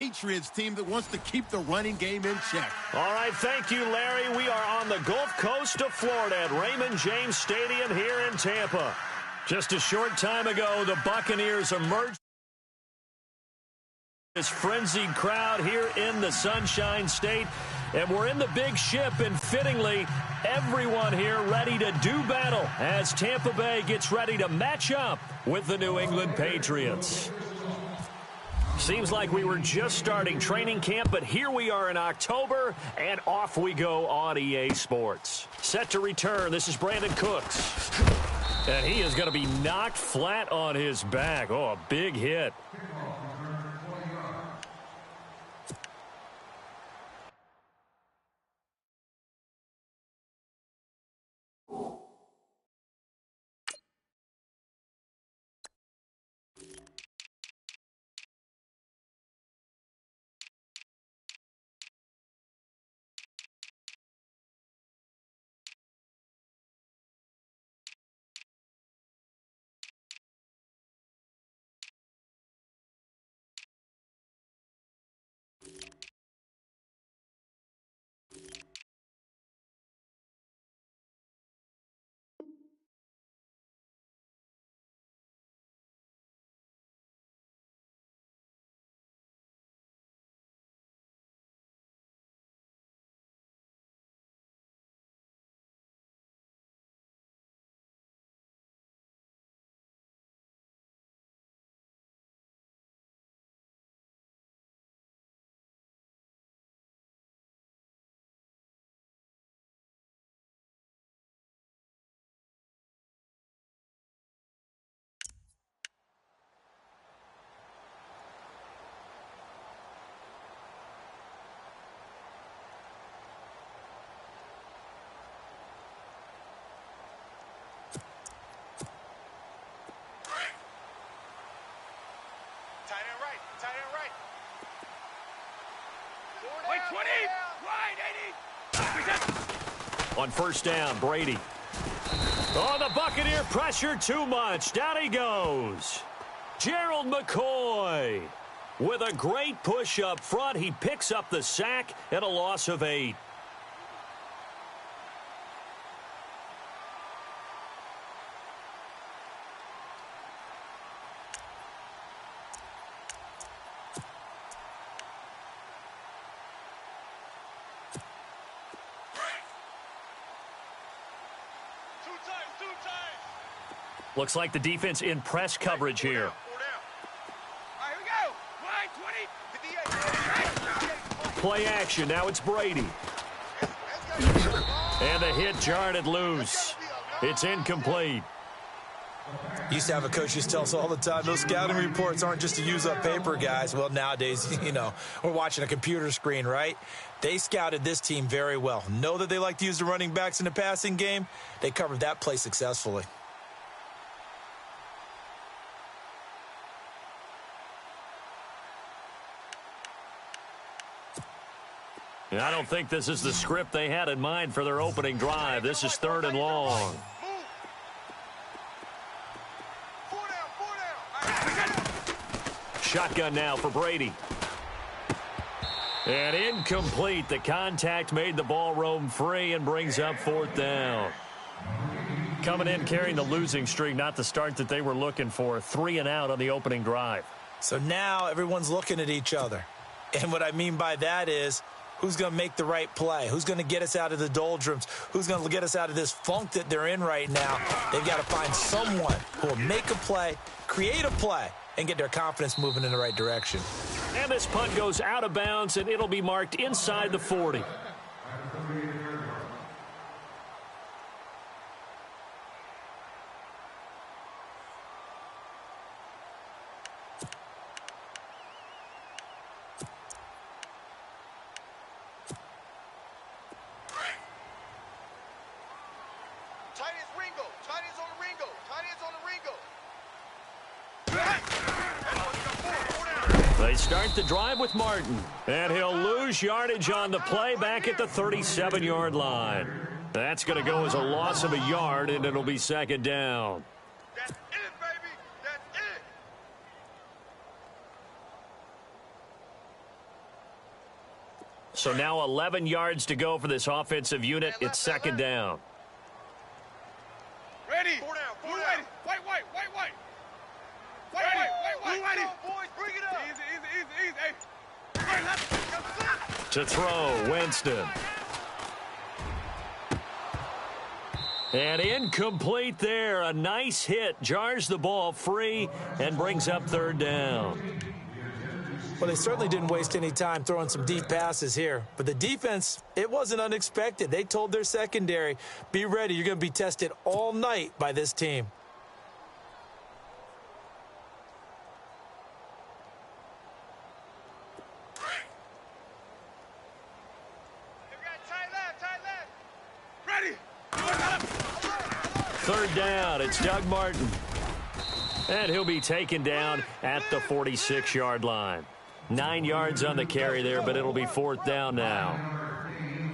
Patriots team that wants to keep the running game in check. All right, thank you, Larry. We are on the Gulf Coast of Florida at Raymond James Stadium here in Tampa. Just a short time ago, the Buccaneers emerged this frenzied crowd here in the Sunshine State. And we're in the big ship, and fittingly, everyone here ready to do battle as Tampa Bay gets ready to match up with the New England Patriots. Seems like we were just starting training camp, but here we are in October, and off we go on EA Sports. Set to return, this is Brandon Cooks. And he is going to be knocked flat on his back. Oh, a big hit. On first down, Brady. Oh, the Buccaneer pressure too much. Down he goes. Gerald McCoy with a great push up front. He picks up the sack and a loss of 8. Looks like the defense in press coverage here. Play action. Now it's Brady. And the hit jarred it loose. It's incomplete. Used to have a coach used to tell us all the time, those scouting reports aren't just to use up paper, guys. Well, nowadays, we're watching a computer screen, right? They scouted this team very well. Know that they like to use the running backs in the passing game. They covered that play successfully. I don't think this is the script they had in mind for their opening drive. This is 3rd and long. Shotgun now for Brady. And incomplete. The contact made the ball roam free and brings up 4th down. Coming in carrying the losing streak, not the start that they were looking for. 3 and out on the opening drive. So now everyone's looking at each other. And what I mean by that is, who's going to make the right play? Who's going to get us out of the doldrums? Who's going to get us out of this funk that they're in right now? They've got to find someone who will make a play, create a play, and get their confidence moving in the right direction. And this punt goes out of bounds, and it'll be marked inside the 40. They start the drive with Martin, and he'll lose yardage on the play back at the 37-yard line. That's going to go as a loss of a yard, and it'll be 2nd down. That's it, baby. That's it. So now 11 yards to go for this offensive unit. It's second down. Ready. Four down. Blue ready. White. Blue ready. Boys, bring it up. Easy. To throw, Winston. And incomplete there. A nice hit. Jars the ball free and brings up third down. Well, they certainly didn't waste any time throwing some deep passes here. But the defense, it wasn't unexpected. They told their secondary, be ready. You're going to be tested all night by this team. Ready. Third down. It's Doug Martin. And he'll be taken down at the 46-yard line. 9 yards on the carry there, but it'll be fourth down now.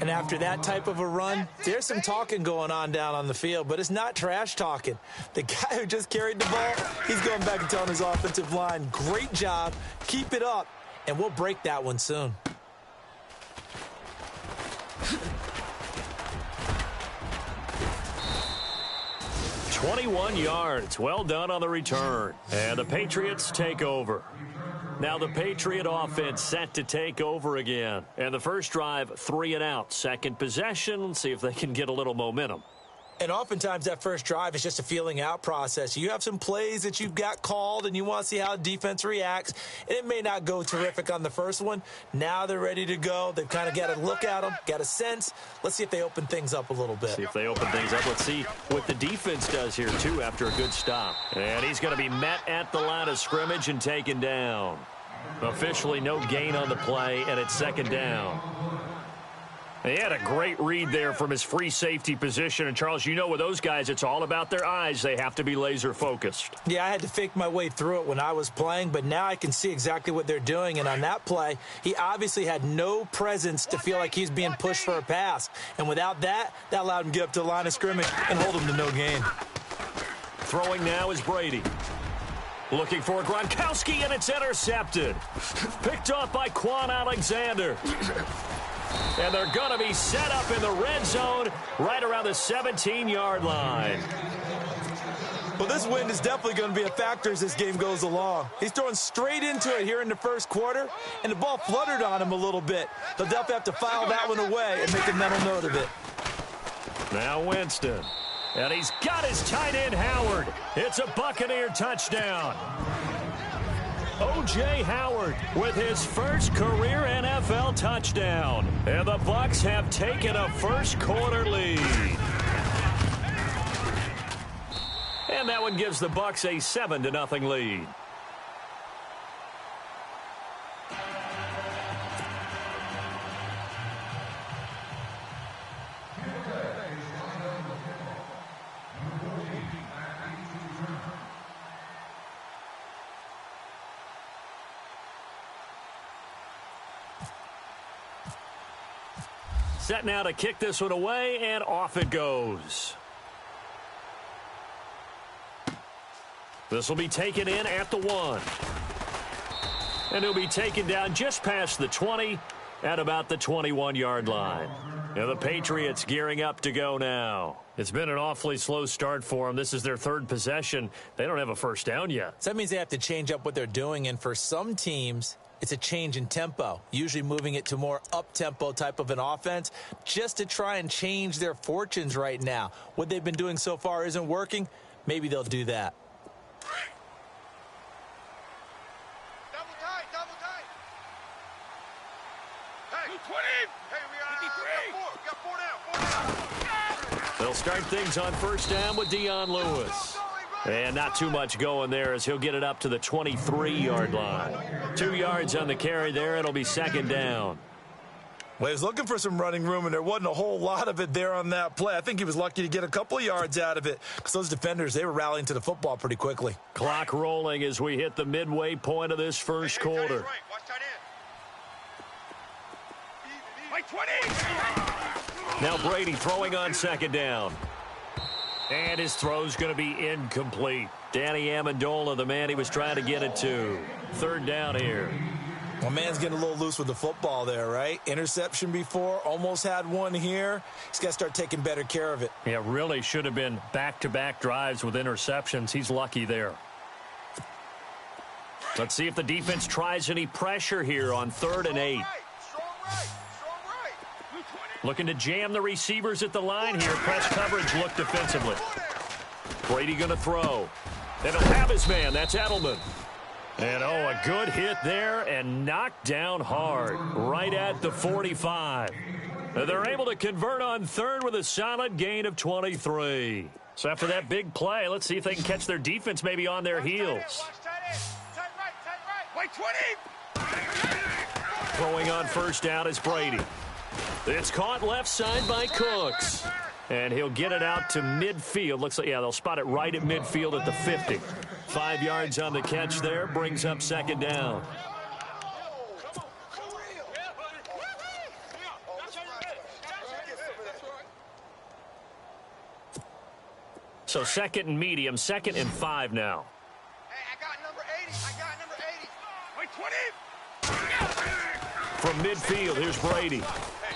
And after that type of a run, there's some talking going on down on the field, but it's not trash talking. The guy who just carried the ball, he's going back and telling his offensive line, great job, keep it up, and we'll break that one soon. "21 yards. Well done on the return. And the Patriots take over. Now the Patriot offense set to take over again. And the first drive, 3 and out. Second possession, see if they can get a little momentum. And oftentimes that first drive is just a feeling out process. You have some plays that you've got called and you want to see how defense reacts. And it may not go terrific on the first one. Now they're ready to go. They've kind of got to look at them, got a sense. Let's see if they open things up a little bit. See if they open things up. Let's see what the defense does here, too, after a good stop. And he's going to be met at the line of scrimmage and taken down. Officially no gain on the play, and it's second down. He had a great read there from his free safety position. And, Charles, you know with those guys, it's all about their eyes. They have to be laser-focused. Yeah, I had to fake my way through it when I was playing, but now I can see exactly what they're doing. And on that play, he obviously had no presence to feel like he's being pushed for a pass. And without that, that allowed him to get up to the line of scrimmage and hold him to no gain. Throwing now is Brady. Looking for Gronkowski, and it's intercepted. Picked off by Quan Alexander. And they're going to be set up in the red zone right around the 17-yard line. Well, this wind is definitely going to be a factor as this game goes along. He's throwing straight into it here in the first quarter, and the ball fluttered on him a little bit. They'll definitely have to file that one away and make a mental note of it. Now Winston. And he's got his tight end, Howard. It's a Buccaneer touchdown. O.J. Howard with his first career NFL touchdown. And the Bucs have taken a first-quarter lead. And that one gives the Bucs a 7-0 lead. Set now to kick this one away, and off it goes. This will be taken in at the 1. And he'll be taken down just past the 20 at about the 21-yard line. And the Patriots gearing up to go now. It's been an awfully slow start for them. This is their third possession. They don't have a first down yet. So that means they have to change up what they're doing, and for some teams, it's a change in tempo, usually moving it to more up-tempo type of an offense just to try and change their fortunes right now. What they've been doing so far isn't working. Maybe they'll do that. Double tight. Hey, 20. Hey, we got 4 down. They'll start things on first down with Dion Lewis. And not too much going there as he'll get it up to the 23-yard line. 2 yards on the carry there. It'll be second down. Well, he was looking for some running room, and there wasn't a whole lot of it there on that play. I think he was lucky to get a couple of yards out of it because those defenders, they were rallying to the football pretty quickly. Clock rolling as we hit the midway point of this first quarter. Right, 20. Now Brady throwing on second down. And his throw's going to be incomplete. Danny Amendola, the man he was trying to get it to. Third down here. My man's getting a little loose with the football there, right? Interception before, almost had one here. He's got to start taking better care of it. Yeah, really should have been back-to-back drives with interceptions. He's lucky there. Let's see if the defense tries any pressure here on 3rd and 8. Looking to jam the receivers at the line here. Press coverage look defensively. Brady going to throw. And he'll have his man. That's Edelman. And, oh, a good hit there and knocked down hard right at the 45. They're able to convert on 3rd with a solid gain of 23. So after that big play, let's see if they can catch their defense maybe on their heels. Wait, 20! Throwing on 1st down is Brady. It's caught left side by Cooks. And he'll get it out to midfield. Looks like, yeah, they'll spot it right at midfield at the 50. 5 yards on the catch there. Brings up 2nd down. So 2nd and medium, 2nd and 5 now. Hey, I got number 80. I got number 80. Wait, 20! From midfield, here's Brady.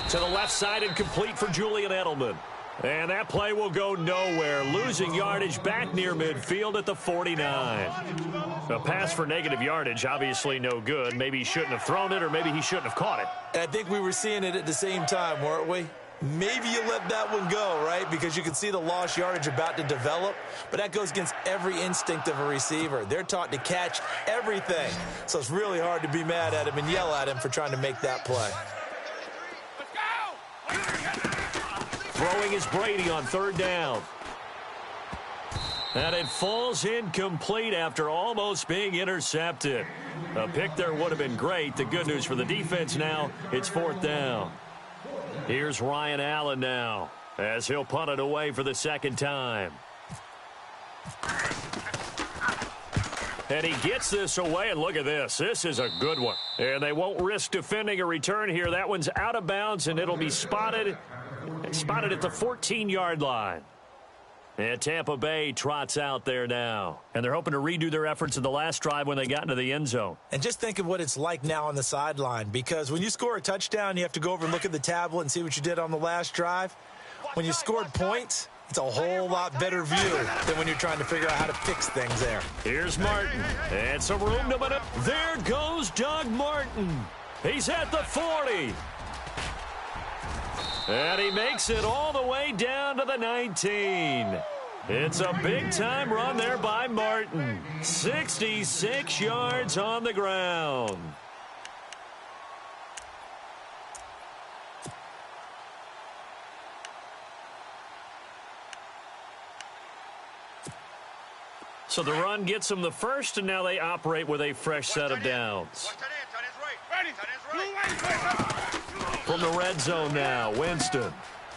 To the left side and complete for Julian Edelman. And that play will go nowhere. Losing yardage back near midfield at the 49. A pass for negative yardage, obviously no good. Maybe he shouldn't have thrown it, or maybe he shouldn't have caught it. And I think we were seeing it at the same time, weren't we? Maybe you let that one go, right? Because you can see the lost yardage about to develop. But that goes against every instinct of a receiver. They're taught to catch everything. So it's really hard to be mad at him and yell at him for trying to make that play. Throwing is Brady on 3rd down. And it falls incomplete after almost being intercepted. A pick there would have been great. The good news for the defense now, it's 4th down. Here's Ryan Allen now as he'll punt it away for the 2nd time. And he gets this away, and look at this. This is a good one. And they won't risk defending a return here. That one's out of bounds, and it'll be spotted at the 14-yard line. And Tampa Bay trots out there now. And they're hoping to redo their efforts in the last drive when they got into the end zone. And just think of what it's like now on the sideline, because when you score a touchdown, you have to go over and look at the tablet and see what you did on the last drive. When you scored points, it's a whole lot better view than when you're trying to figure out how to fix things there. Here's Martin. And some room to maneuver. There goes Doug Martin. He's at the 40. And he makes it all the way down to the 19. It's a big-time run there by Martin. 66 yards on the ground. So the run gets them the first, and now they operate with a fresh set of downs. From the red zone now, Winston.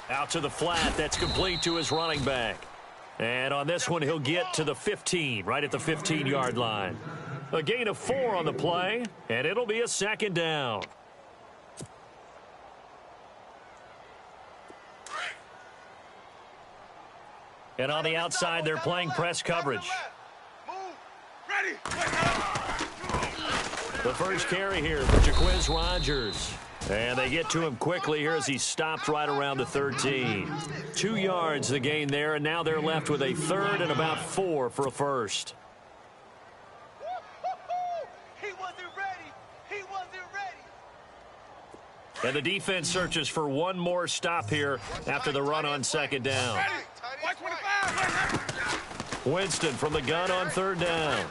Out to the flat. That's complete to his running back. And on this one, he'll get to the 15, right at the 15-yard line. A gain of 4 on the play, and it'll be a 2nd down. And on the outside, they're playing press coverage. The first carry here for Jaquiz Rogers. And they get to him quickly here as he stopped right around the 13. 2 yards the gain there, and now they're left with a 3rd and about 4 for a first. He wasn't ready. He wasn't ready. And the defense searches for one more stop here after the run on 2nd down. Winston from the gun on 3rd down.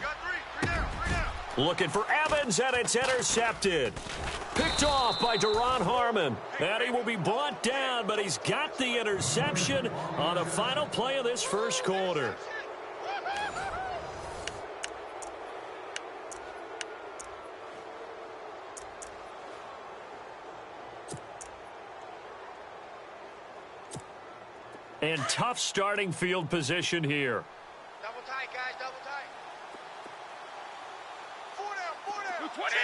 Looking for Evans, and it's intercepted. Picked off by Deron Harmon. And he will be brought down, but he's got the interception on the final play of this first quarter. And tough starting field position here. Double tight, guys, double tight. 4 down, 4 down. 20.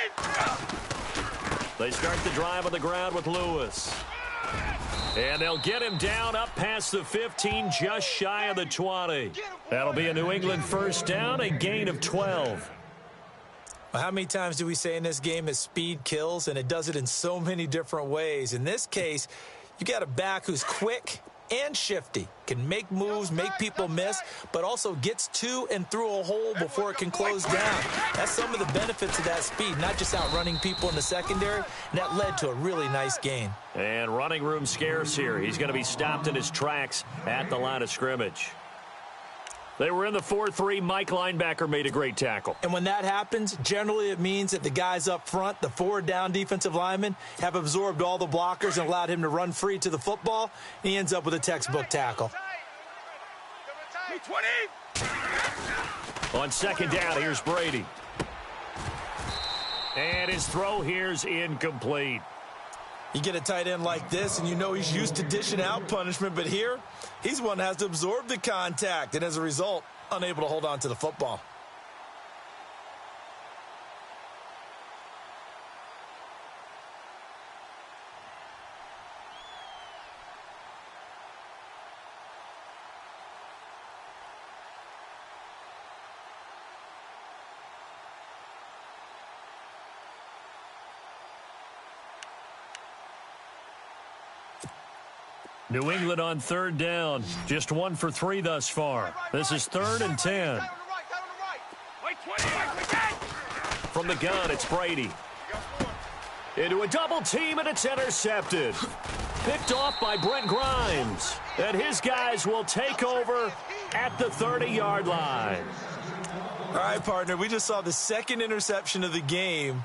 They start the drive on the ground with Lewis. And they'll get him down up past the 15, just shy of the 20. That'll be a New England first down, a gain of 12. Well, how many times do we say in this game that speed kills, and it does it in so many different ways? In this case, you got a back who's quick and shifty, can make moves, make people miss, but also gets to and through a hole before it can close down. That's some of the benefits of that speed, not just outrunning people in the secondary, and that led to a really nice gain. And running room scarce here. He's going to be stopped in his tracks at the line of scrimmage. They were in the 4-3. Mike linebacker made a great tackle. And when that happens, generally it means that the guys up front, the forward down defensive linemen, have absorbed all the blockers and allowed him to run free to the football. He ends up with a textbook tackle. 20. On second down, here's Brady. And his throw here's incomplete. You get a tight end like this, and you know he's used to dishing out punishment, but here, he's one that has to absorb the contact, and as a result, unable to hold on to the football. New England on third down. Just 1 for 3 thus far. This is 3rd and 10. From the gun, it's Brady. Into a double team, and it's intercepted. Picked off by Brent Grimes. And his guys will take over at the 30-yard line. All right, partner, we just saw the second interception of the game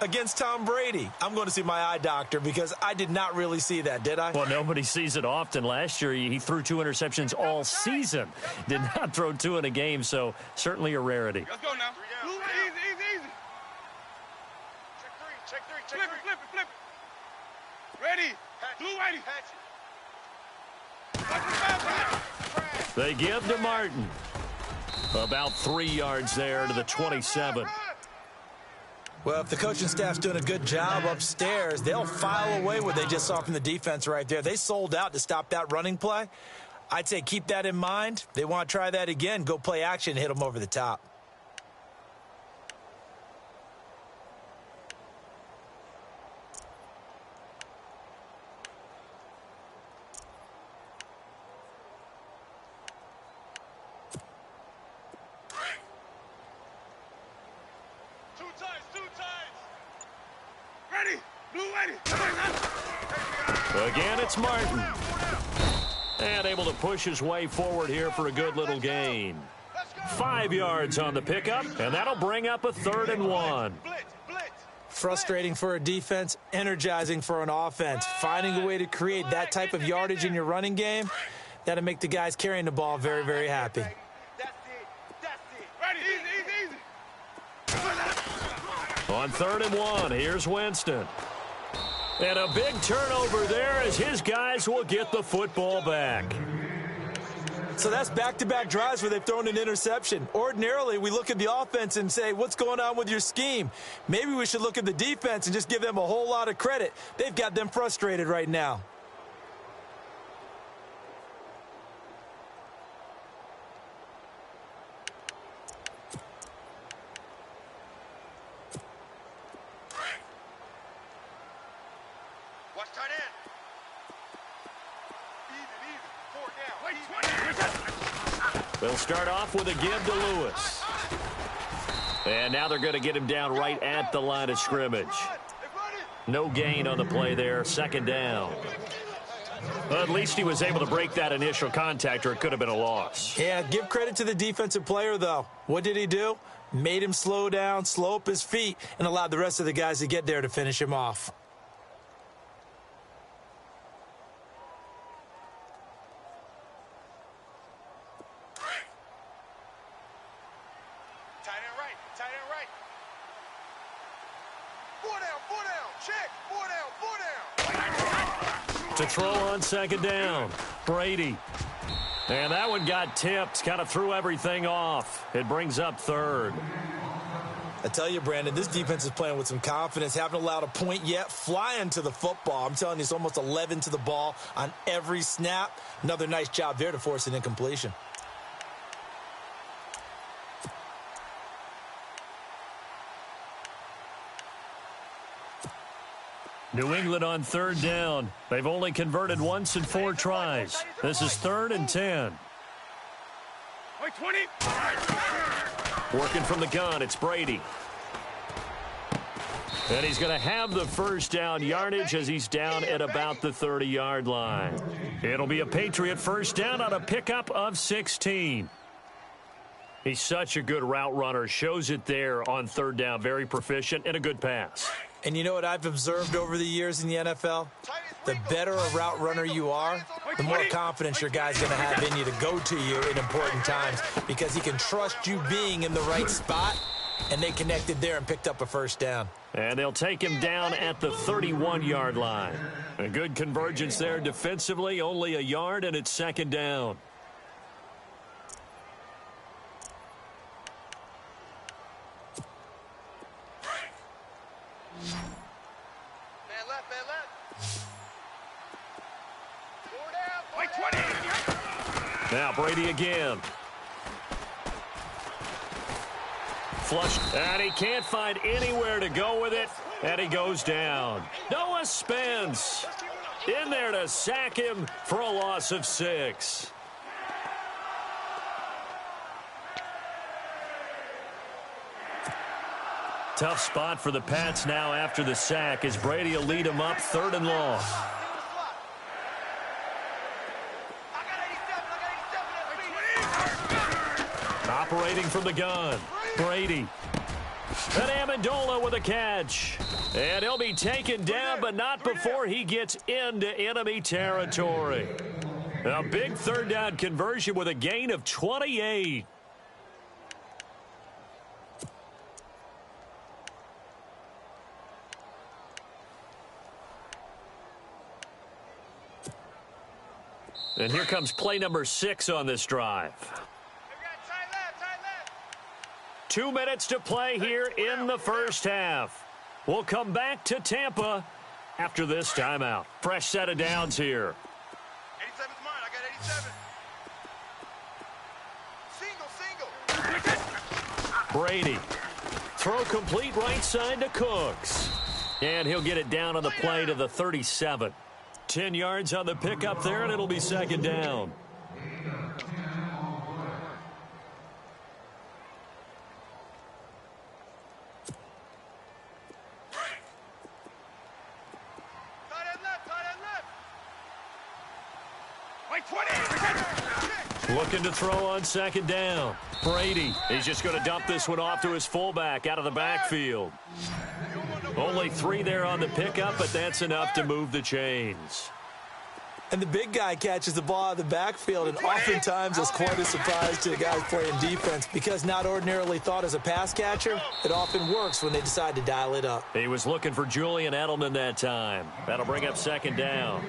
against Tom Brady. I'm going to see my eye doctor because I did not really see that, did I? Well, nobody sees it often. Last year, he threw 2 interceptions all season. Did not throw 2 in a game, so certainly a rarity. Let's go now. Easy. Check three. Flip it. Ready. Blue, ready. They give to Martin. About 3 yards there to the 27. Well, if the coaching staff's doing a good job upstairs, they'll file away what they just saw from the defense right there. They sold out to stop that running play. I'd say keep that in mind. They want to try that again. Go play action and hit them over the top. Again, it's Martin. And able to push his way forward here for a good little gain. 5 yards on the pickup, and that'll bring up a 3rd and 1. Frustrating for a defense, energizing for an offense. Finding a way to create that type of yardage in your running game, that'll make the guys carrying the ball very, very happy. On 3rd and 1, here's Winston. And a big turnover there as his guys will get the football back. So that's back-to-back drives where they've thrown an interception. Ordinarily, we look at the offense and say, what's going on with your scheme? Maybe we should look at the defense and just give them a whole lot of credit. They've got them frustrated right now. They'll start off with a give to Lewis. And now they're going to get him down right at the line of scrimmage. No gain on the play there. 2nd down. Well, at least he was able to break that initial contact, or it could have been a loss. Yeah, give credit to the defensive player, though. What did he do? Made him slow down, slow up his feet, and allowed the rest of the guys to get there to finish him off. To throw on 2nd down, Brady. And that one got tipped, kind of threw everything off. It brings up 3rd. I tell you, Brandon, this defense is playing with some confidence. Haven't allowed a point yet. Flying to the football. I'm telling you, it's almost 11 to the ball on every snap. Another nice job there to force an incompletion. New England on third down. They've only converted once in 4 tries. This is 3rd and 10. Wait, 20. Working from the gun, it's Brady. And he's going to have the first down yardage as he's down at about the 30-yard line. It'll be a Patriot first down on a pickup of 16. He's such a good route runner. Shows it there on third down. Very proficient and a good pass. And you know what I've observed over the years in the NFL? The better a route runner you are, the more confidence your guy's going to have in you to go to you in important times because he can trust you being in the right spot, and they connected there and picked up a first down. And they'll take him down at the 31-yard line. A good convergence there defensively, only a yard, and it's 2nd down. Man left. 4 down. Wait, 20. Now Brady again. Flushed, and he can't find anywhere to go with it, and he goes down. Noah Spence in there to sack him for a loss of 6. Tough spot for the Pats now after the sack as Brady will lead him up 3rd and long. Operating from the gun, Brady. And Amendola with a catch. And he'll be taken down, but not before he gets into enemy territory. A big 3rd down conversion with a gain of 28. And here comes play number 6 on this drive. 2 minutes to play here in the first half. We'll come back to Tampa after this timeout. Fresh set of downs here. 87's mine. I got 87. Single. Brady. Throw complete right side to Cooks. And he'll get it down on the play to the 37. 10 yards on the pickup there, and it'll be 2nd down. Looking to throw on 2nd down. Brady, he's just going to dump this one off to his fullback out of the backfield. Only 3 there on the pickup, but that's enough to move the chains. And the big guy catches the ball out of the backfield, and oftentimes it's quite a surprise to the guys playing defense because not ordinarily thought as a pass catcher, it often works when they decide to dial it up. He was looking for Julian Edelman that time. That'll bring up 2nd down.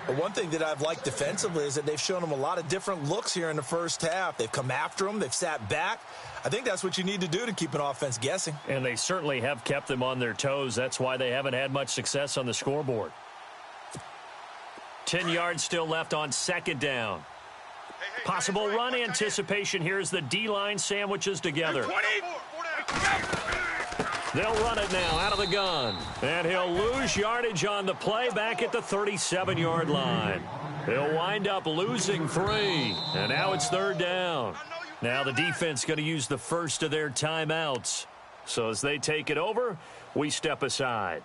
But one thing that I've liked defensively is that they've shown him a lot of different looks here in the first half. They've come after him. They've sat back. I think that's what you need to do to keep an offense guessing. And they certainly have kept them on their toes. That's why they haven't had much success on the scoreboard. 10 yards still left on 2nd down. Possible run anticipation here as the D-line sandwiches together. They'll run it now out of the gun. And he'll lose yardage on the play back at the 37-yard line. He'll wind up losing 3. And now it's 3rd down. Now the defense going to use the first of their timeouts. So as they take it over, we step aside.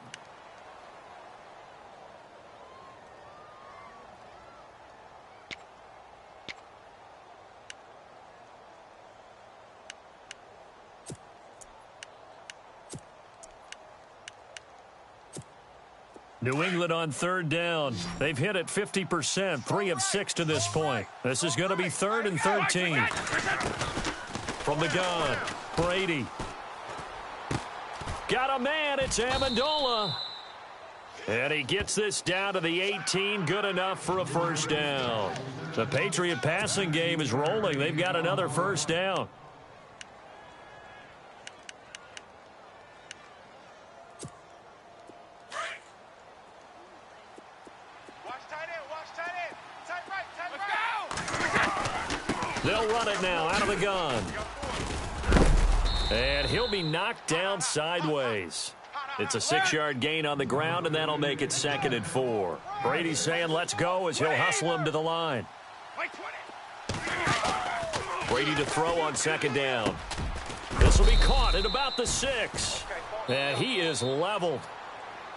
New England on 3rd down. They've hit it 50%, 3 of 6 to this point. This is going to be 3rd and 13. From the gun, Brady. Got a man, it's Amendola. And he gets this down to the 18, good enough for a first down. The Patriot passing game is rolling. They've got another first down. They'll run it now out of the gun. And he'll be knocked down sideways. It's a 6-yard gain on the ground, and that'll make it 2nd and 4. Brady's saying let's go as he'll hustle him to the line. Brady to throw on 2nd down. This will be caught at about the 6. And he is leveled.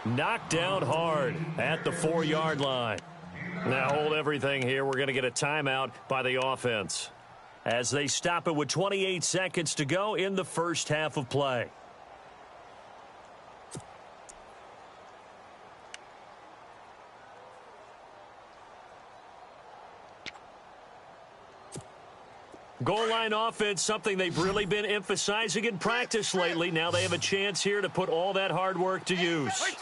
Knocked down hard at the 4-yard line. Now hold everything here. We're going to get a timeout by the offense as they stop it with 28 seconds to go in the first half of play. Goal line offense, something they've really been emphasizing in practice lately. Now they have a chance here to put all that hard work to use.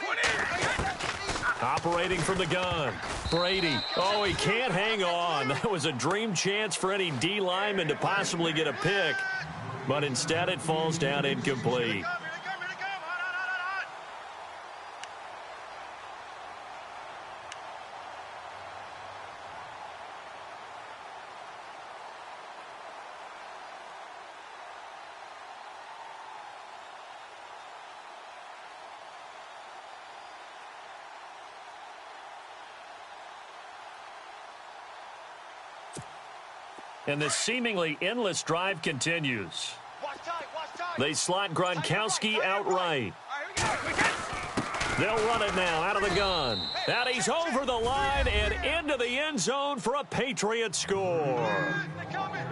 Operating from the gun, Brady. Oh, he can't hang on. That was a dream chance for any D lineman to possibly get a pick, but instead it falls down incomplete. And the seemingly endless drive continues. They slot Gronkowski outright. They'll run it now out of the gun. And he's over the line and into the end zone for a Patriot score.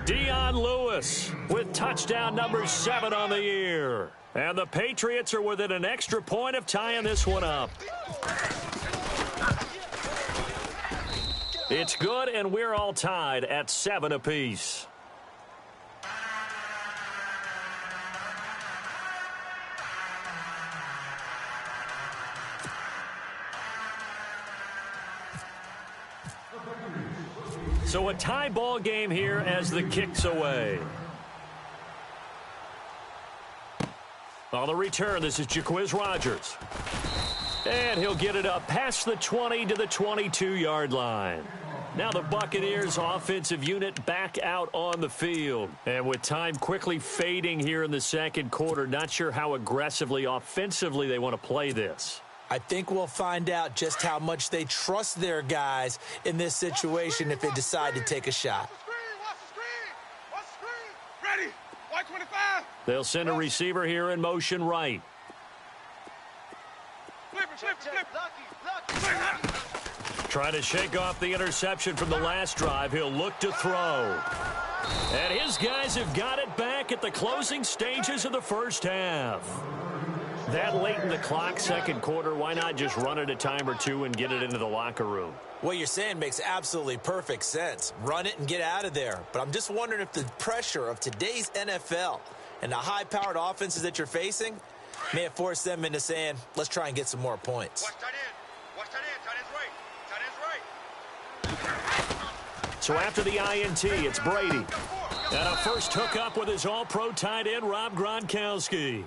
Dion Lewis with touchdown number 7 on the year. And the Patriots are within an extra point of tying this one up. It's good, and we're all tied at 7 apiece. So a tie ball game here as the kick's away. On the return, this is Jaquiz Rogers. And he'll get it up past the 20 to the 22-yard line. Now the Buccaneers offensive unit back out on the field. And with time quickly fading here in the second quarter, not sure how aggressively offensively they want to play this. I think we'll find out just how much they trust their guys in this situation if they decide to take a shot. Ready, 125. They'll send a receiver here in motion right. Trying to shake off the interception from the last drive. He'll look to throw. And his guys have got it back at the closing stages of the first half. That late in the clock, second quarter, why not just run it a time or two and get it into the locker room? What you're saying makes absolutely perfect sense. Run it and get out of there. But I'm just wondering if the pressure of today's NFL and the high-powered offenses that you're facing may have forced them into saying, let's try and get some more points. Watch tight end. Watch tight end. Tight end's right. Tight end's right. So after the INT, it's Brady. And a first hookup with his all-pro tight end, Rob Gronkowski.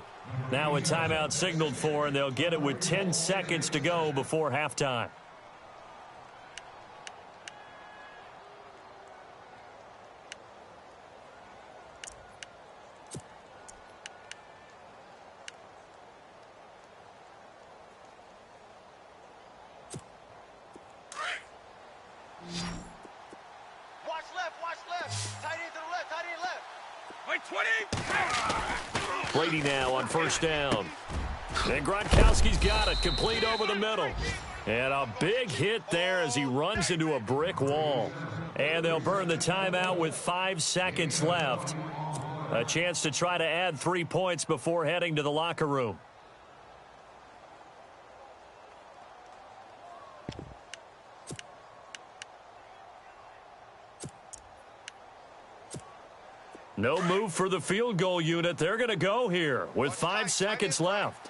Now a timeout signaled for, and they'll get it with 10 seconds to go before halftime. Brady now on first down. And Gronkowski's got it, complete over the middle. And a big hit there as he runs into a brick wall. And they'll burn the timeout with 5 seconds left. A chance to try to add 3 points before heading to the locker room. No move for the field goal unit. They're going to go here with 5 seconds left.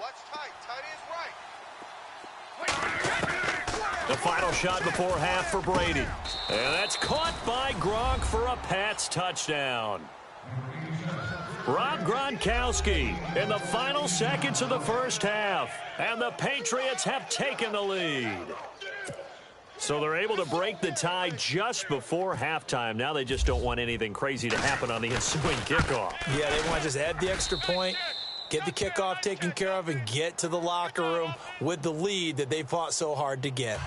The final shot before half for Brady. And that's caught by Gronk for a Pats touchdown. Rob Gronkowski in the final seconds of the first half. And the Patriots have taken the lead. So they're able to break the tie just before halftime. Now they just don't want anything crazy to happen on the ensuing kickoff. Yeah, they want to just add the extra point, get the kickoff taken care of, and get to the locker room with the lead that they fought so hard to get.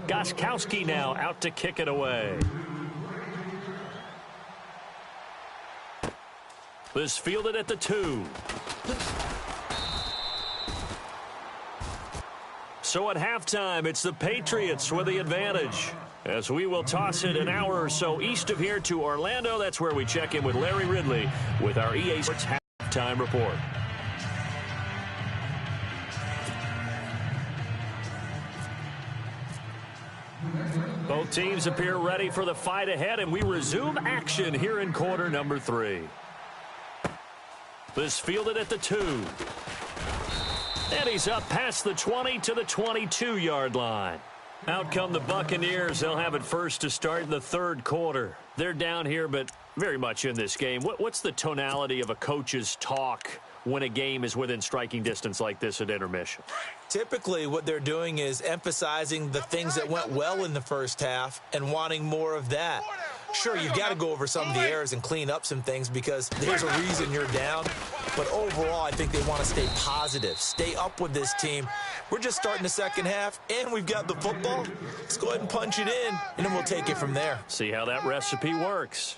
Gostkowski now out to kick it away. This fielded at the 2. So at halftime, it's the Patriots with the advantage, as we will toss it an hour or so east of here to Orlando. That's where we check in with Larry Ridley with our EA Sports Halftime Report. Both teams appear ready for the fight ahead, and we resume action here in quarter number 3. This fielded at the 2. And he's up past the 20 to the 22-yard line. Out come the Buccaneers. They'll have it first to start in the third quarter. They're down here, but very much in this game. What's the tonality of a coach's talk when a game is within striking distance like this at intermission? Typically, what they're doing is emphasizing the things that went well in the first half and wanting more of that. Sure, you've got to go over some of the errors and clean up some things because there's a reason you're down. But overall, I think they want to stay positive, stay up with this team. We're just starting the second half, and we've got the football. Let's go ahead and punch it in, and then we'll take it from there. See how that recipe works.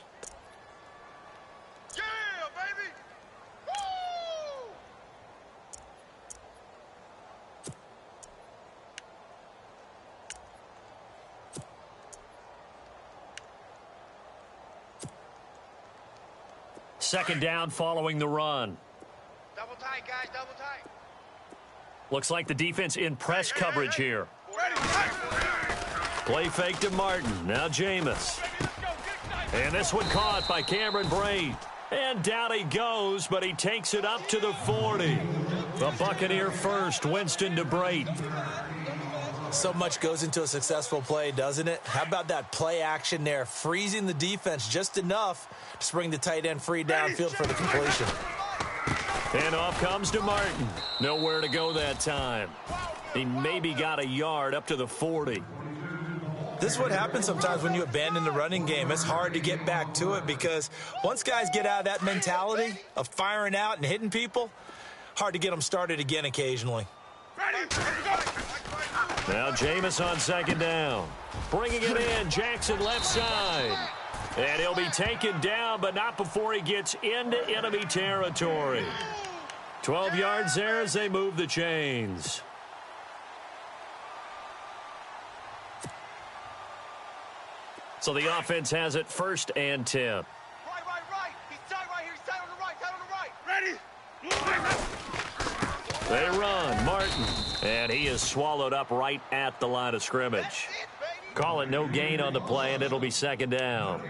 Second down following the run. Double tight, guys, double tight. Looks like the defense in press coverage here. Play fake to Martin. Now Jameis. And this one caught by Cameron Brate. And down he goes, but he takes it up to the 40. The Buccaneer first, Winston to Brate. So much goes into a successful play, doesn't it? How about that play action there, freezing the defense just enough to bring the tight end free downfield for the completion. And off comes to Martin. Nowhere to go that time. He maybe got a yard up to the 40. This is what happens sometimes when you abandon the running game. It's hard to get back to it because once guys get out of that mentality of firing out and hitting people, hard to get them started again occasionally. Now Jameis on second down. Bringing it in, Jackson left side. And he'll be taken down, but not before he gets into enemy territory. 12 yards there as they move the chains. So the offense has it first and 10. Right. He's tight right here. He's tight on the right. Ready? They run. Martin. And he is swallowed up right at the line of scrimmage. Call it no gain on the play, and it'll be second down.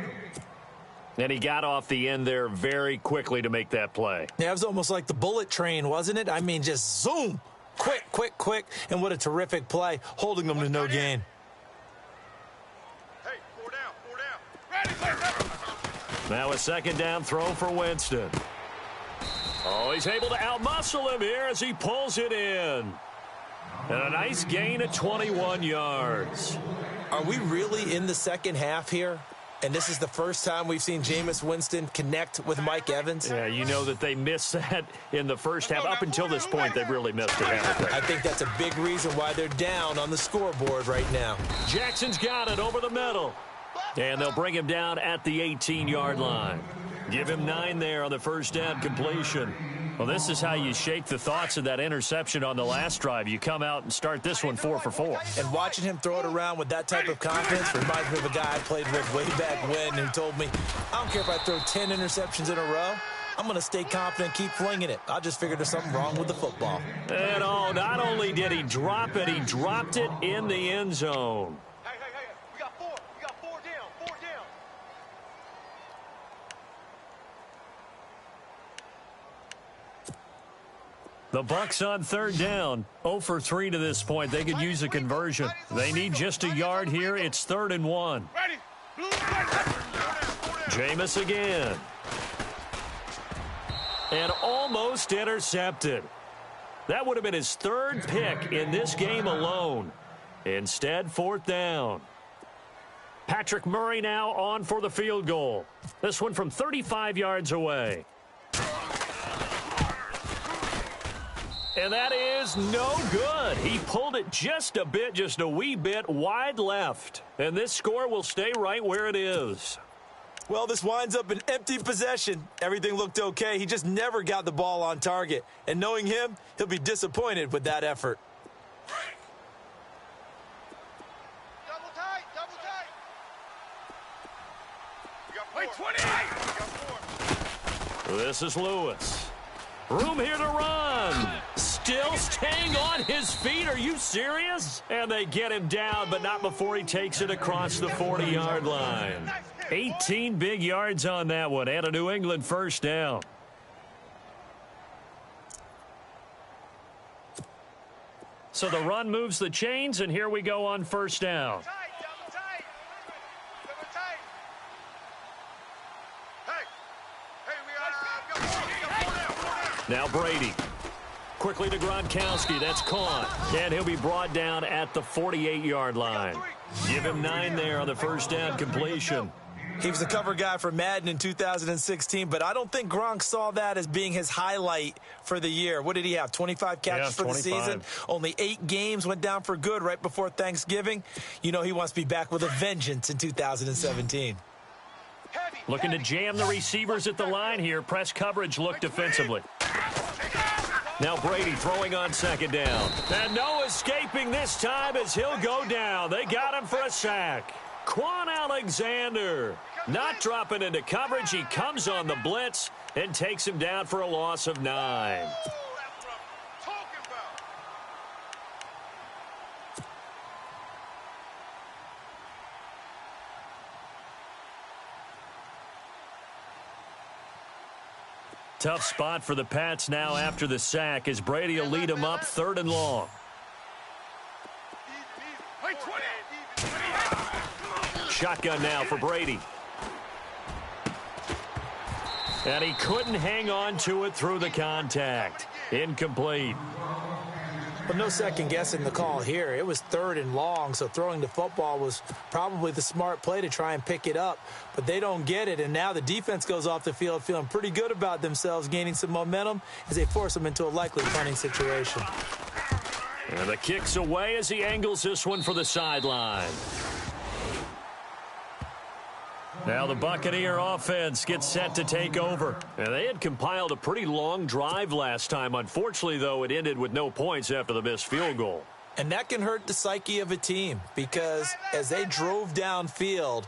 And he got off the end there very quickly to make that play. Yeah, it was almost like the bullet train, wasn't it? I mean, just zoom. Quick. And what a terrific play, holding them to no gain. Hey, four down. Ready? Now a second down throw for Winston. Oh, he's able to outmuscle him here as he pulls it in. And a nice gain of 21 yards. Are we really in the second half here? And this is the first time we've seen Jameis Winston connect with Mike Evans? Yeah, you know that they missed that in the first half. Up until this point, they've really missed it, haven't they? I think that's a big reason why they're down on the scoreboard right now. Jackson's got it over the middle. And they'll bring him down at the 18-yard line. Give him 9 there on the first down completion. Well, this is how you shake the thoughts of that interception on the last drive. You come out and start this one 4 for 4. And watching him throw it around with that type of confidence reminds me of a guy I played with way back when who told me, I don't care if I throw 10 interceptions in a row. I'm going to stay confident, keep flinging it. I just figured there's something wrong with the football. And not only did he drop it, he dropped it in the end zone. Hey. We got 4. We got 4 down. 4 down. The Bucs on third down, 0 for 3 to this point. They could use a conversion. They need just a yard here. It's 3rd and 1. Ready? Blue, Jameis again. And almost intercepted. That would have been his third pick in this game alone. Instead, fourth down. Patrick Murray now on for the field goal. This one from 35 yards away. And that is no good. He pulled it just a wee bit wide left. And this score will stay right where it is. Well, this winds up an empty possession. Everything looked okay. He just never got the ball on target. And knowing him, he'll be disappointed with that effort. Double tight, double tight. We got 4. 20. We got 4. This is Lewis. Room here to run. Still staying on his feet. Are you serious? And they get him down, but not before he takes it across the 40-yard line. 18 big yards on that one, and a New England first down. So the run moves the chains, and here we go on first down. Double tight. Double tight. Hey, we got 4 now. Now Brady. Quickly to Gronkowski. That's caught. And he'll be brought down at the 48-yard line. Give him 9 there on the first down completion. He was a cover guy for Madden in 2016, but I don't think Gronk saw that as being his highlight for the year. What did he have, 25 catches for the season? Only 8 games, went down for good right before Thanksgiving. You know he wants to be back with a vengeance in 2017. Looking to jam the receivers at the line here. Press coverage look defensively. Now Brady throwing on second down. And no escaping this time as he'll go down. They got him for a sack. Quan Alexander not dropping into coverage. He comes on the blitz and takes him down for a loss of 9. That's what I'm talking about. Tough spot for the Pats now after the sack as Brady will lead him up 3rd and long. Shotgun now for Brady. And he couldn't hang on to it through the contact. Incomplete. But no second guessing the call here. It was 3rd and long, so throwing the football was probably the smart play to try and pick it up. But they don't get it, and now the defense goes off the field feeling pretty good about themselves, gaining some momentum as they force them into a likely punting situation. And the kick's away as he angles this one for the sideline. Now the Buccaneer offense gets set to take over. And they had compiled a pretty long drive last time. Unfortunately, though, it ended with no points after the missed field goal. And that can hurt the psyche of a team because as they drove downfield,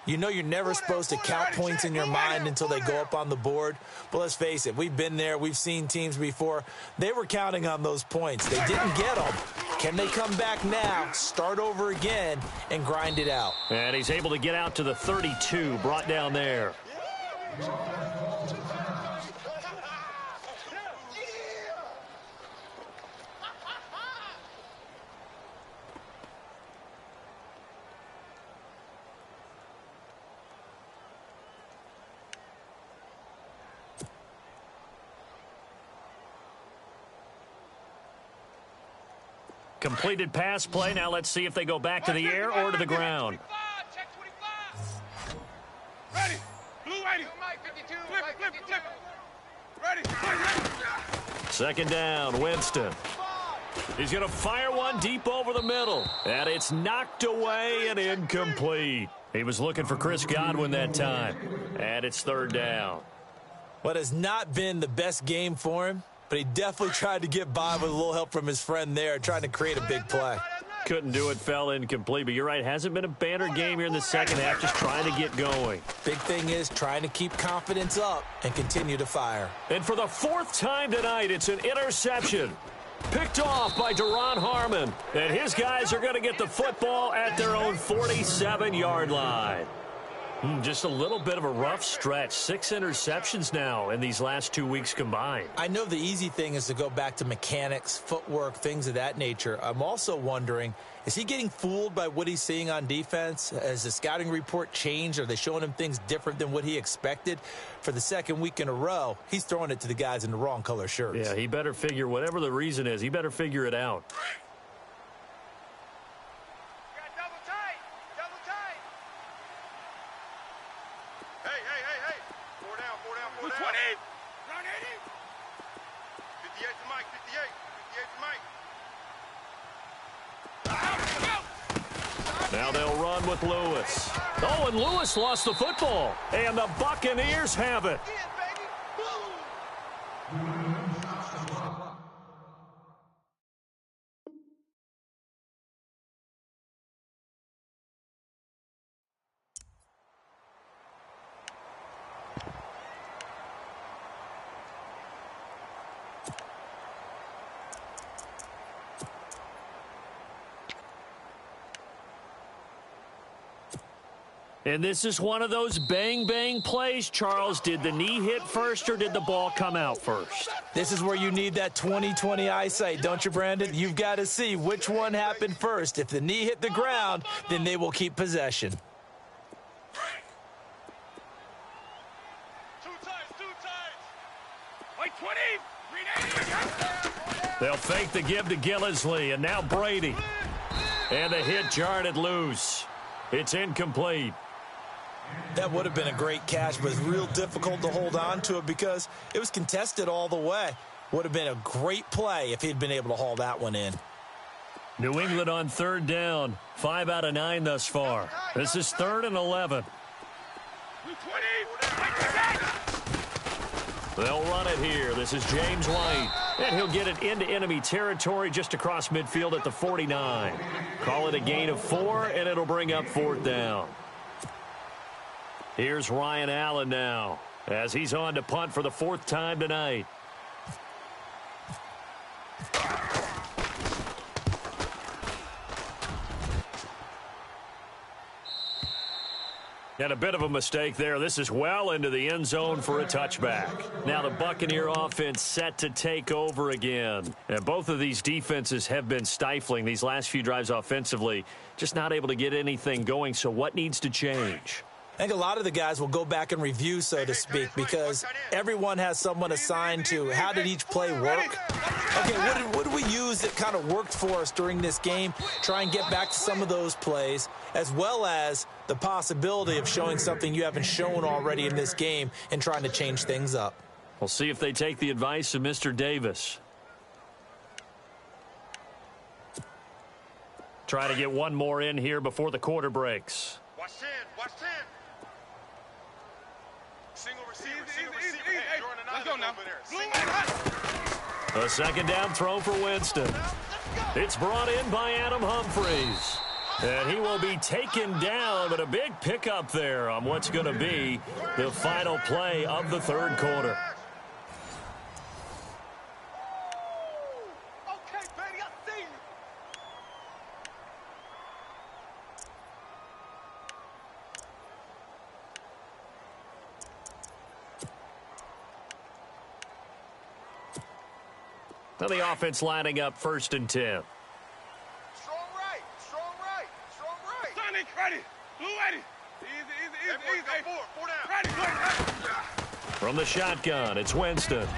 you know you're never supposed to count points in your mind until they go up on the board. But let's face it, we've been there. We've seen teams before. They were counting on those points. They didn't get them. Can they come back now, start over again, and grind it out? And he's able to get out to the 32, brought down there. Completed pass play. Now let's see if they go back to the air or to the ground. Check 25. Ready. Blue 80. Mike 52. Flip. Ready. Second down, Winston. He's going to fire one deep over the middle. And it's knocked away and incomplete. He was looking for Chris Godwin that time. And it's 3rd down. What has not been the best game for him, but he definitely tried to get by with a little help from his friend there, trying to create a big play. Couldn't do it, fell incomplete. But you're right, hasn't been a banner game here in the second half, just trying to get going. Big thing is trying to keep confidence up and continue to fire. And for the 4th time tonight, it's an interception. Picked off by Deron Harmon. And his guys are going to get the football at their own 47-yard line. Just a little bit of a rough stretch. 6 interceptions now in these last 2 weeks combined. I know the easy thing is to go back to mechanics, footwork, things of that nature. I'm also wondering, is he getting fooled by what he's seeing on defense? Has the scouting report changed? Are they showing him things different than what he expected? For the second week in a row, he's throwing it to the guys in the wrong color shirts. Yeah, he better figure, whatever the reason is, he better figure it out. Double tight. Double tight. Hey. 4 down. 20. Run 80. 58 to Mike. 58 to Mike. Now they'll run with Lewis. Oh, and Lewis lost the football. And the Buccaneers have it. And this is one of those bang-bang plays, Charles. Did the knee hit first or did the ball come out first? This is where you need that 20/20 eyesight, don't you, Brandon? You've got to see which one happened first. If the knee hit the ground, then they will keep possession. Two times. Like 20. They'll fake the give to Gillisley, and now Brady. And the hit jarred it loose. It's incomplete. That would have been a great catch, but it's real difficult to hold on to it because it was contested all the way. Would have been a great play if he'd been able to haul that one in. New England on 3rd down. 5 out of 9 thus far. This is 3rd and 11. 20. They'll run it here. This is James White. And he'll get it into enemy territory just across midfield at the 49. Call it a gain of 4, and it'll bring up 4th down. Here's Ryan Allen now as he's on to punt for the 4th time tonight. And a bit of a mistake there. This is well into the end zone for a touchback. Now the Buccaneer offense set to take over again. And both of these defenses have been stifling these last few drives offensively. Just not able to get anything going. So what needs to change? I think a lot of the guys will go back and review, so to speak, because everyone has someone assigned to how did each play work. Okay, what did we use that kind of worked for us during this game? Try and get back to some of those plays, as well as the possibility of showing something you haven't shown already in this game and trying to change things up. We'll see if they take the advice of Mr. Davis. Try to get one more in here before the quarter breaks. Watch 10. Single receiver. Hey, let's go now. A 2nd down throw for Winston. It's brought in by Adam Humphries. And he will be taken down, but a big pickup there on what's going to be the final play of the 3rd quarter. Okay, baby, I see you. Now the offense lining up 1st and 10. Strong right. Sonic, ready. Blue ready. Easy. Hey, 4 down. Ready. From the shotgun, it's Winston.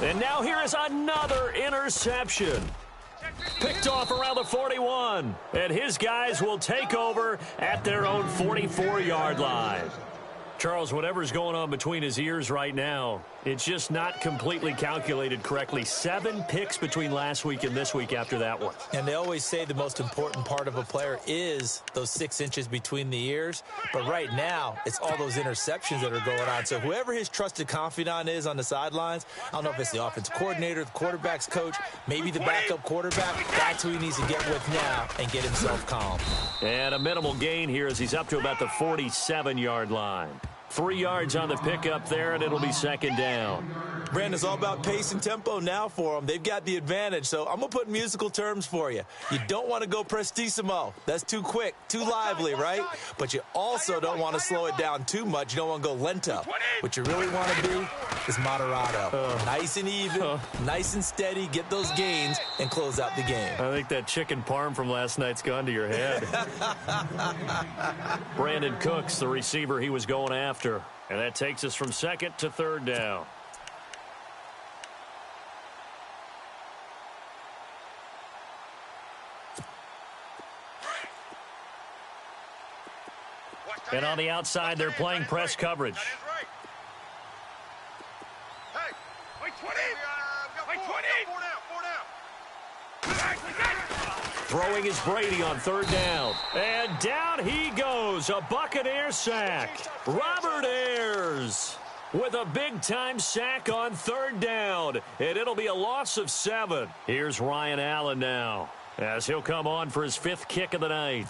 And now here is another interception. Picked off around the 41. And his guys will take over at their own 44-yard line. Charles, whatever's going on between his ears right now, it's just not completely calculated correctly. 7 picks between last week and this week after that one. And they always say the most important part of a player is those 6 inches between the ears. But right now, it's all those interceptions that are going on. So whoever his trusted confidant is on the sidelines, I don't know if it's the offensive coordinator, the quarterback's coach, maybe the backup quarterback, that's who he needs to get with now and get himself calm. And a minimal gain here as he's up to about the 47-yard line. 3 yards on the pickup there, and it'll be second down. Brandon, it's all about pace and tempo now for them. They've got the advantage, so I'm going to put musical terms for you. You don't want to go prestissimo. That's too quick, too lively, right? But you also don't want to slow it down too much. You don't want to go lento. What you really want to be is moderato. Nice and even, nice and steady, get those gains, and close out the game. I think that chicken parm from last night's gone to your head. Brandon Cooks, the receiver he was going after. And that takes us from second to third down. And on the outside, they're playing press coverage. Throwing is Brady on third down. And down he goes. A Buccaneer sack. Robert Ayers with a big-time sack on third down. And it'll be a loss of 7. Here's Ryan Allen now, as he'll come on for his 5th kick of the night.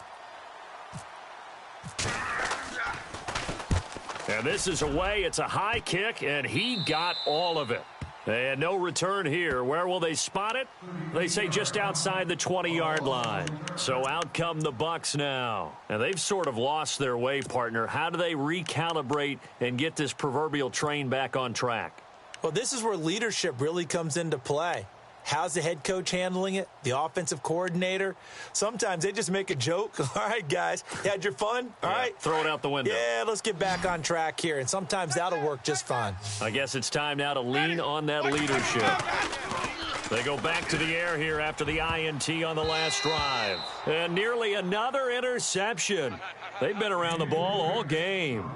And this is away. It's a high kick, and he got all of it. And no return here. Where will they spot it? They say just outside the 20-yard line. So out come the Bucs now. And they've sort of lost their way, partner. How do they recalibrate and get this proverbial train back on track? Well, this is where leadership really comes into play. How's the head coach handling it? The offensive coordinator? Sometimes they just make a joke. All right, guys, you had your fun? All right. Throw it out the window. Yeah, let's get back on track here. And sometimes that'll work just fine. I guess it's time now to lean on that leadership. They go back to the air here after the INT on the last drive. And nearly another interception. They've been around the ball all game.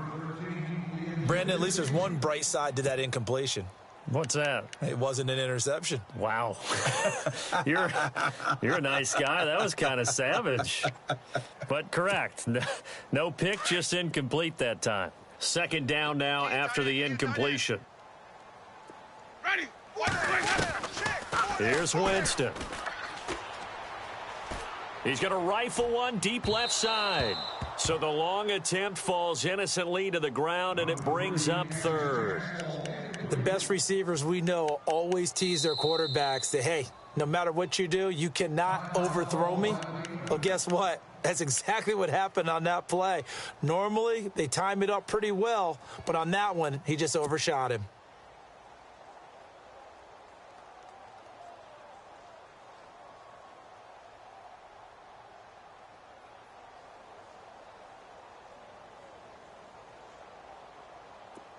Brandon, at least there's one bright side to that incompletion. What's that? It wasn't an interception. Wow. You're a nice guy. That was kind of savage. But correct. No pick, just incomplete that time. Second down now after the incompletion. Here's Winston. He's going to rifle one deep left side. So the long attempt falls innocently to the ground, and it brings up third. The best receivers we know always tease their quarterbacks that, hey, no matter what you do, you cannot overthrow me. Well, guess what? That's exactly what happened on that play. Normally, they time it up pretty well, but on that one, he just overshot him.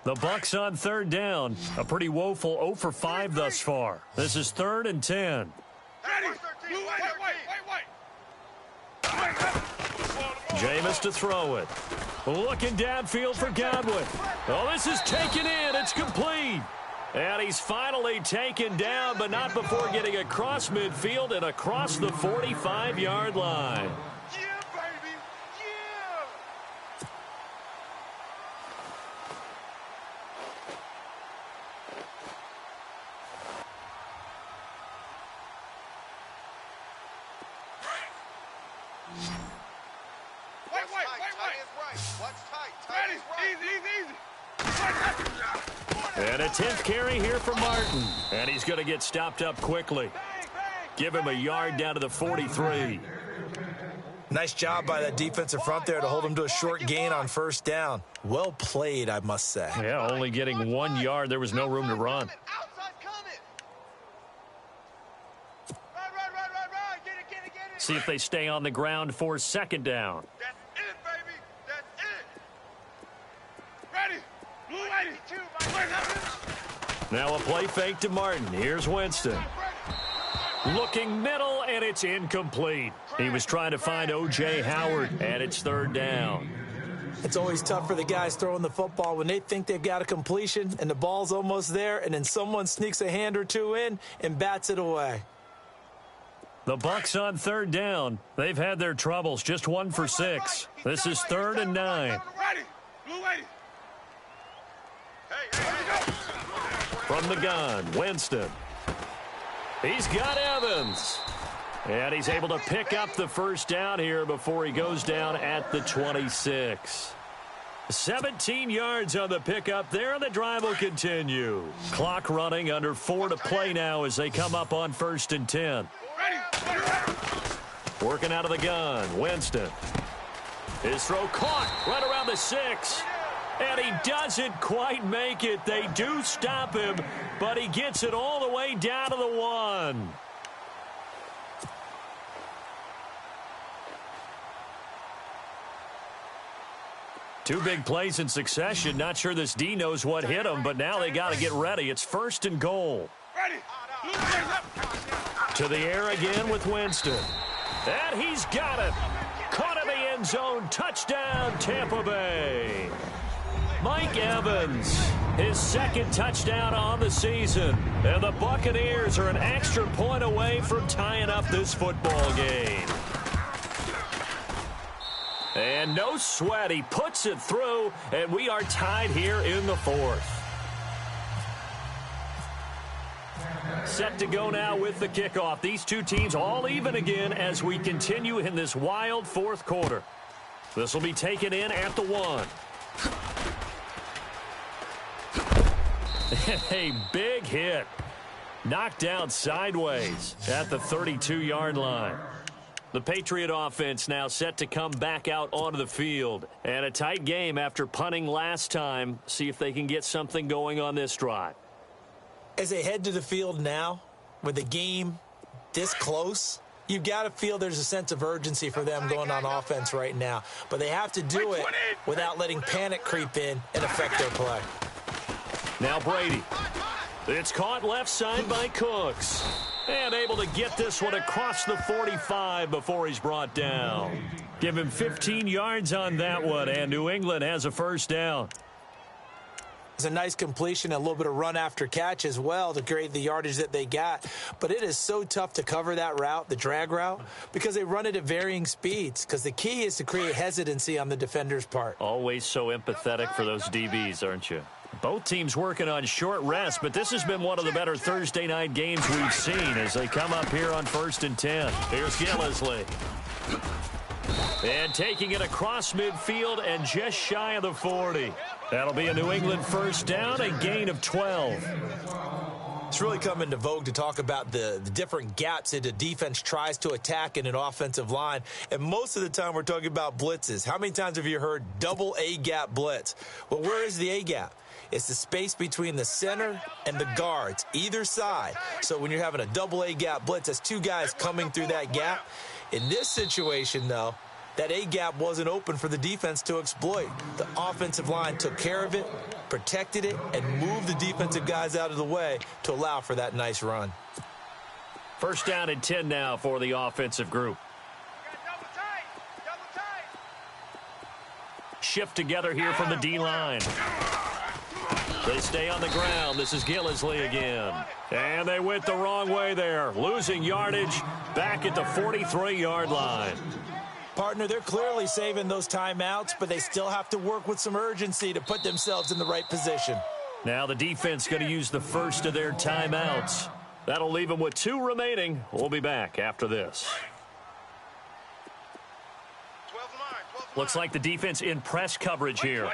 The Bucs on third down. A pretty woeful 0 for 5 thus far. This is 3rd and 10. Jameis to throw it. Looking downfield for Godwin. Oh, this is taken in. It's complete. And he's finally taken down, but not before getting across midfield and across the 45-yard line. And a 10th carry here for Martin. And he's going to get stopped up quickly. Give him a yard down to the 43. Nice job by that defensive front there to hold him to a short gain on first down. Well played, I must say. Yeah, only getting 1 yard. There was no room to run. See if they stay on the ground for second down. That's it, baby. That's it. Ready. Now a play fake to Martin. Here's Winston. Looking middle, and it's incomplete. He was trying to find O.J. Howard, and it's third down. It's always tough for the guys throwing the football when they think they've got a completion and the ball's almost there, and then someone sneaks a hand or two in and bats it away. The Bucs on third down. They've had their troubles. Just 1 for 6. This is 3rd and 9. From the gun, Winston. He's got Evans. And he's able to pick up the first down here before he goes down at the 26. 17 yards on the pickup there, and the drive will continue. Clock running, under 4 to play now as they come up on 1st and 10. Working out of the gun, Winston. His throw caught right around the 6. And he doesn't quite make it. They do stop him, but he gets it all the way down to the 1. Two big plays in succession. Not sure this D knows what hit him, but now they got to get ready. It's 1st and goal. To the air again with Winston. And he's got it. Caught in the end zone. Touchdown, Tampa Bay. Mike Evans, his 2nd touchdown on the season. And the Buccaneers are an extra point away from tying up this football game. And no sweat. He puts it through, and we are tied here in the 4th. Set to go now with the kickoff. These two teams all even again as we continue in this wild 4th quarter. This will be taken in at the 1. A big hit. Knocked out sideways at the 32-yard line. The Patriot offense now set to come back out onto the field. And a tight game after punting last time. See if they can get something going on this drive. As they head to the field now, with the game this close, you've got to feel there's a sense of urgency for them going on offense right now. But they have to do it without letting panic creep in and affect their play. Now Brady. It's caught left side by Cooks. And able to get this one across the 45 before he's brought down. Give him 15 yards on that one, and New England has a 1st down. It's a nice completion, a little bit of run after catch as well to create the yardage that they got. But it is so tough to cover that route, the drag route, because they run it at varying speeds. Because the key is to create hesitancy on the defender's part. Always so empathetic for those DBs, aren't you? Both teams working on short rest, but this has been one of the better Thursday night games we've seen as they come up here on 1st and 10. Here's Gillisley. And taking it across midfield and just shy of the 40. That'll be a New England 1st down, a gain of 12. It's really come into vogue to talk about the different gaps that a defense tries to attack in an offensive line. And most of the time we're talking about blitzes. How many times have you heard double A-gap blitz? Well, where is the A-gap? It's the space between the center and the guards, either side. So when you're having a double A-gap blitz, that's two guys coming through that gap. In this situation, though, that A-gap wasn't open for the defense to exploit. The offensive line took care of it, protected it, and moved the defensive guys out of the way to allow for that nice run. 1st down and 10 now for the offensive group. Shift together here from the D-line. They stay on the ground. This is Gillisley again. And they went the wrong way there. Losing yardage back at the 43-yard line. Partner, they're clearly saving those timeouts, but they still have to work with some urgency to put themselves in the right position. Now the defense going to use the first of their timeouts. That'll leave them with 2 remaining. We'll be back after this. Looks like the defense in press coverage here.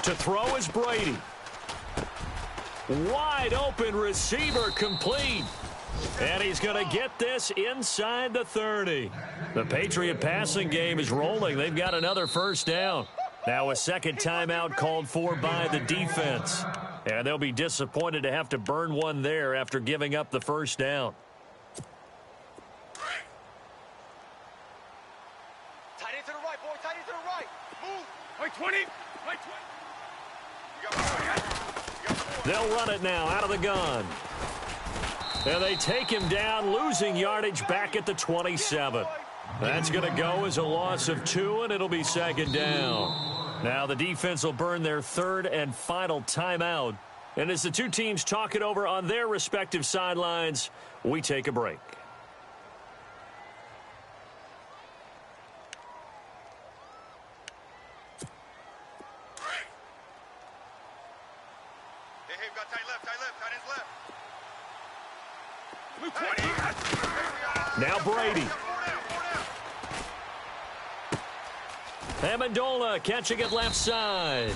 To throw is Brady. Wide open receiver complete. And he's going to get this inside the 30. The Patriot passing game is rolling. They've got another 1st down. Now a 2nd timeout called for by the defense. And they'll be disappointed to have to burn one there after giving up the 1st down. Tight end to the right, boy. Tight end to the right. Move. Wait, 20. Wait, 20. They'll run it now out of the gun. And they take him down, losing yardage back at the 27. That's going to go as a loss of 2, and it'll be 2nd down. Now the defense will burn their 3rd and final timeout. And as the two teams talk it over on their respective sidelines, we take a break. Hey, we got tight left, tight ends left. Now Brady. Amendola catching it left side.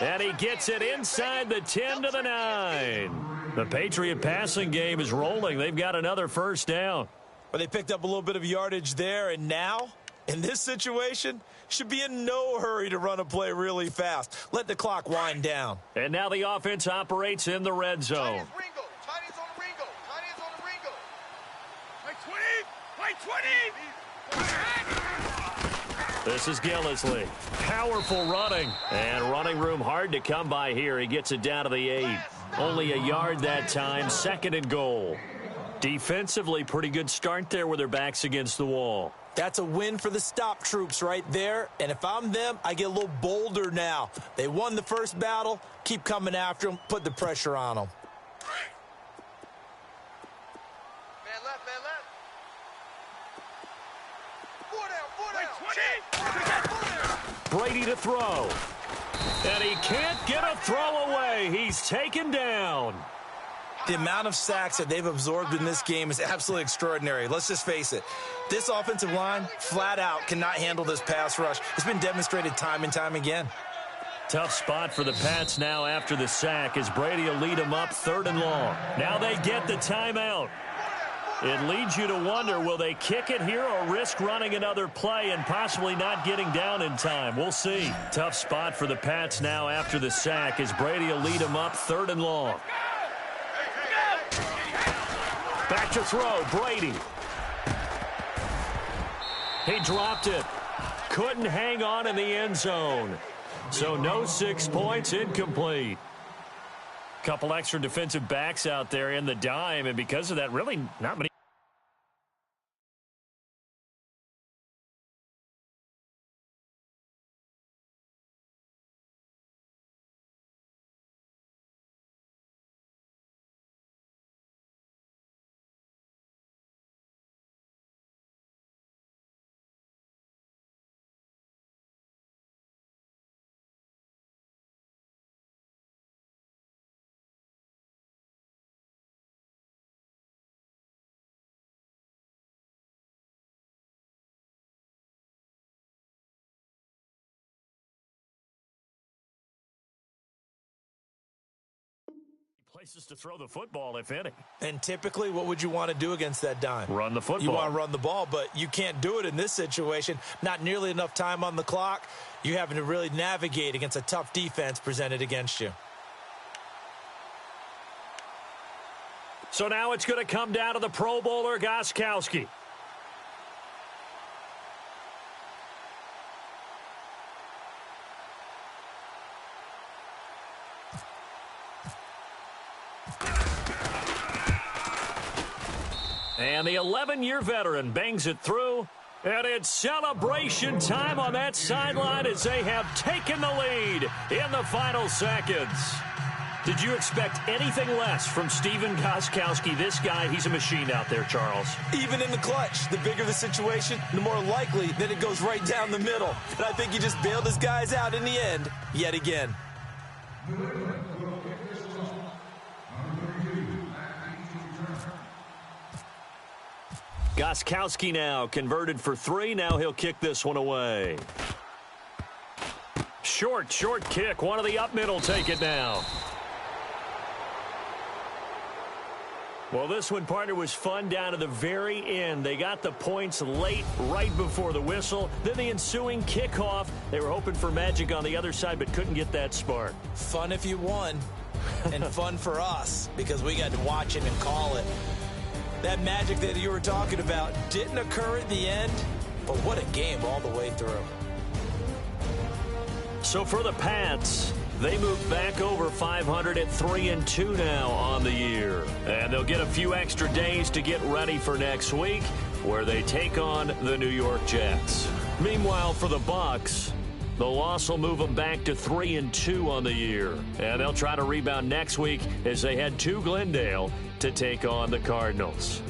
And he gets it inside the 10 to the 9. The Patriot passing game is rolling. They've got another first down. But they picked up a little bit of yardage there, and now, in this situation, should be in no hurry to run a play really fast. Let the clock wind down. And now the offense operates in the red zone. Chinese on Ringo. Chinese on Ringo. Play 20. This is Gillisley. Powerful running. And running room hard to come by here. He gets it down to the 8. Only a yard that time. 2nd and goal. Defensively, pretty good start there with their backs against the wall. That's a win for the stop troops right there. And if I'm them, I get a little bolder now. They won the first battle. Keep coming after them. Put the pressure on them. Man left. 4 down. Brady to throw. And he can't get a throw away. He's taken down. The amount of sacks that they've absorbed in this game is absolutely extraordinary. Let's just face it. This offensive line, flat out, cannot handle this pass rush. It's been demonstrated time and time again. Tough spot for the Pats now after the sack as Brady will lead them up 3rd and long. Now they get the timeout. It leads you to wonder, will they kick it here or risk running another play and possibly not getting down in time? We'll see. Tough spot for the Pats now after the sack as Brady will lead them up 3rd and long. Back to throw, Brady. He dropped it. Couldn't hang on in the end zone. So no 6 points, incomplete. Couple extra defensive backs out there in the dime, and because of that, really not many. Places to throw the football, if any. And typically, what would you want to do against that dime? Run the football. You want to run the ball, but you can't do it in this situation. Not nearly enough time on the clock. You're having to really navigate against a tough defense presented against you. So now it's going to come down to the Pro Bowler, Gostkowski. And the 11-year veteran bangs it through. And it's celebration time on that sideline as they have taken the lead in the final seconds. Did you expect anything less from Stephen Gostkowski? This guy, he's a machine out there, Charles. Even in the clutch, the bigger the situation, the more likely that it goes right down the middle. And I think he just bailed his guys out in the end, yet again. Gostkowski now converted for 3. Now he'll kick this one away. Short kick. One of the up middle take it now. Well, this one, partner, was fun down to the very end. They got the points late, right before the whistle. Then the ensuing kickoff. They were hoping for magic on the other side, but couldn't get that spark. Fun if you won, and fun for us, because we got to watch it and call it. That magic that you were talking about didn't occur at the end, but what a game all the way through. So for the Pats, they move back over 500 at 3-2 now on the year. And they'll get a few extra days to get ready for next week, where they take on the New York Jets. Meanwhile, for the Bucs, the loss will move them back to 3-2 on the year. And they'll try to rebound next week as they head to Glendale to take on the Cardinals.